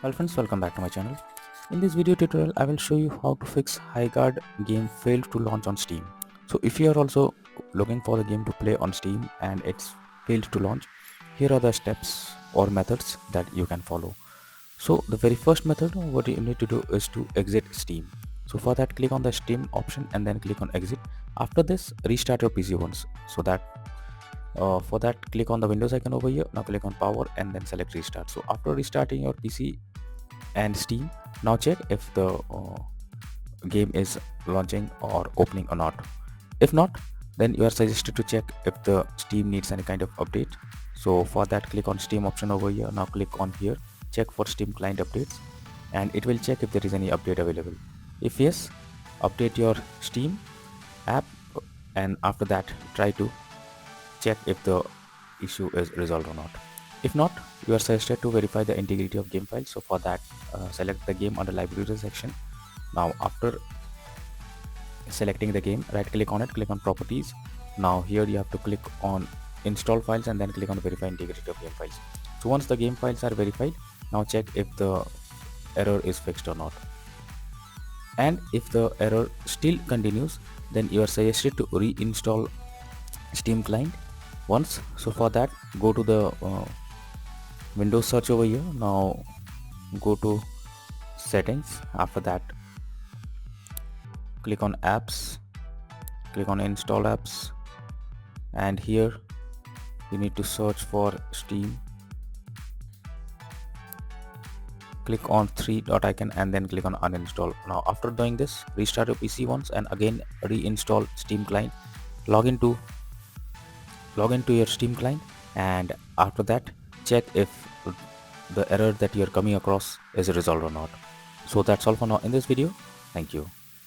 Well friends, welcome back to my channel. In this video tutorial, I will show you how to fix Highguard game failed to launch on Steam. So if you are also looking for the game to play on Steam and it's failed to launch, here are the steps or methods that you can follow. So the very first method, what you need to do is to exit Steam. So for that, click on the Steam option and then click on exit. After this, restart your PC once. So that for that, click on the Windows icon over here. Now click on power and then select restart. So after restarting your PC and Steam, now check if the game is launching or opening or not. If not, then you are suggested to check if the Steam needs any kind of update. So for that, click on Steam option over here. Now click on here, check for Steam client updates, and it will check if there is any update available. If yes, update your Steam app, and after that try to check if the issue is resolved or not. If not, you are suggested to verify the integrity of game files. So for that, select the game under library section. Now after selecting the game, right click on it, click on properties. Now here you have to click on install files and then click on verify integrity of game files. So once the game files are verified, now check if the error is fixed or not. And if the error still continues, then you are suggested to reinstall Steam client once. So for that, go to the Windows search over here. Now go to settings. After that, click on apps, click on install apps, and here you need to search for Steam. Click on three dot icon and then click on uninstall. Now after doing this, restart your PC once and again reinstall Steam client. Log into your Steam client, and after that check if the error that you're coming across is resolved or not. So that's all for now in this video. Thank you.